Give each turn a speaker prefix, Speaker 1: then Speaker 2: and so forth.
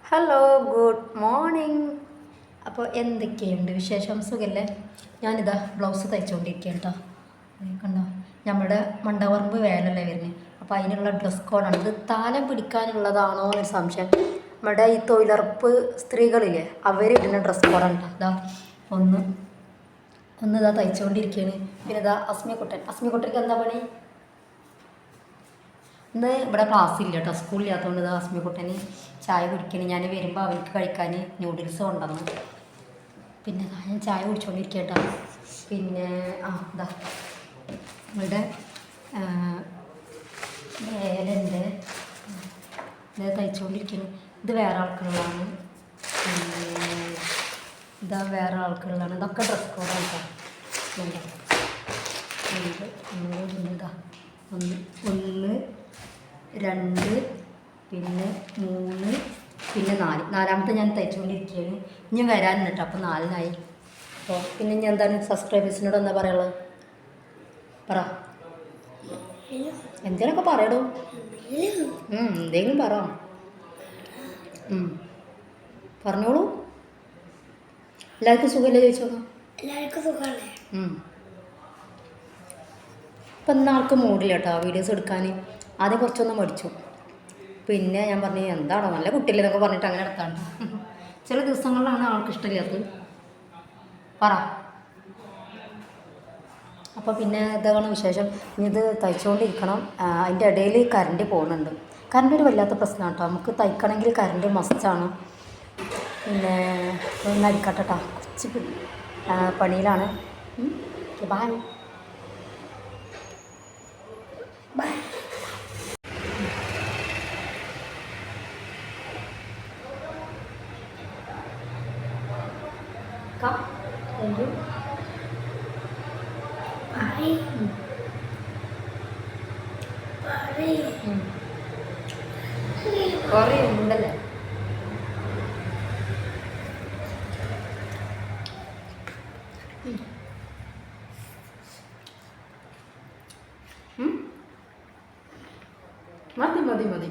Speaker 1: Hello good morning. അപ്പോൾ എന്തൊക്കെയുണ്ട് വിശേഷം? സുഖല്ലേ? ഞാനിതാ ബ്ലൗസ് തയ്ച്ചുകൊണ്ടിരിക്കുകയാണ് കേട്ടോ. കണ്ടോ, നമ്മുടെ മണ്ടവറമ്പ് വേലല്ലേ വരുന്നത്. അപ്പോൾ അതിനുള്ള ഡ്രസ് കോഡാണ് ഇത്. താലം പിടിക്കാനുള്ളതാണോ എന്നൊരു സംശയം. നമ്മുടെ ഈ തൊഴിലുറപ്പ് സ്ത്രീകളില്ലേ, അവരിടുന്ന ഡ്രസ് കോഡാണ് കേട്ടോ. ഇതാ ഒന്ന് ഇതാ തയ്ച്ചുകൊണ്ടിരിക്കുകയാണ്. പിന്നെ ഇതാ അസ്മിക്കുട്ടനിക്ക് എന്താ പണി? ഇന്ന് ഇവിടെ ക്ലാസ് ഇല്ല കേട്ടോ, സ്കൂളില്ലാത്തതുകൊണ്ട് ഇത് അസ്മിക്കുട്ടന് ചായ കുടിക്കണി. ഞാൻ വരുമ്പോൾ അവർക്ക് കഴിക്കാൻ ന്യൂഡിൽസ് കൊണ്ടുവന്നു. പിന്നെ ഞാൻ ചായ കുടിച്ചുകൊണ്ടിരിക്കുക കേട്ടോ. പിന്നെ ഇതാ ഇവിടെ വേലുണ്ട്, ഇത് തയ്ച്ചുകൊണ്ടിരിക്കുന്നു. ഇത് വേറെ ആൾക്കുള്ളതാണ്. പിന്നെ ഇതാ വേറെ ആൾക്കുള്ളതാണ്. ഇതൊക്കെ ഡ്രസ് കോഡാണ് കേട്ടോ. ഇതാ ഒന്ന് 2 പിന്നെ 3 പിന്നെ 4. നാലാമത്തെ ഞാൻ തയ്ച്ചുകൊണ്ടിരിക്കുകയാണ്. ഇനി വരാൻ കേട്ടോ. അപ്പോൾ 4-ആയി. അപ്പോൾ പിന്നെ ഞാൻ എന്താണ് സബ്സ്ക്രൈബേഴ്സിനോട് എന്താ പറയുള്ളത്? പറ, എന്തേലൊക്കെ പറയടോ. എന്തെങ്കിലും പറ. പറഞ്ഞോളൂ. എല്ലാവർക്കും സുഖമല്ലേ ചോദിച്ചോക്കാം?
Speaker 2: എല്ലാവർക്കും സുഖമല്ലേ?
Speaker 1: ഇപ്പം ഇന്നാൾക്ക് മൂടില്ല കേട്ടോ വീഡിയോസ് എടുക്കാൻ. ആദ്യം കുറച്ചൊന്ന് മടിച്ചു. പിന്നെ ഞാൻ പറഞ്ഞു എന്താണോ നല്ല കുട്ടിയില്ല എന്നൊക്കെ പറഞ്ഞിട്ട് അങ്ങനെ എടുത്താണ്. ചില ദിവസങ്ങളിലാണ് ആൾക്ക് ഇഷ്ടമില്ലാത്തത്. പറ. അപ്പോൾ പിന്നെ ഇതാണ് വിശേഷം. ഇനി ഇത് തയ്ച്ചുകൊണ്ടിരിക്കണം. അതിൻ്റെ ഇടയിൽ കറണ്ട് പോകുന്നുണ്ട്. കറണ്ട് ഒരു വല്ലാത്ത പ്രശ്നമാണ് കേട്ടോ. നമുക്ക് തയ്ക്കണമെങ്കിൽ കറണ്ട് മസ്റ്റാണ്. പിന്നെ ഒന്ന് അടിക്കട്ടെ കേട്ടോ, കുറച്ച് പണിയിലാണ്. ബായ്. Thank you.
Speaker 2: Bye.
Speaker 1: കുറേ ഉണ്ടല്ലേ. മതി മതി മതി.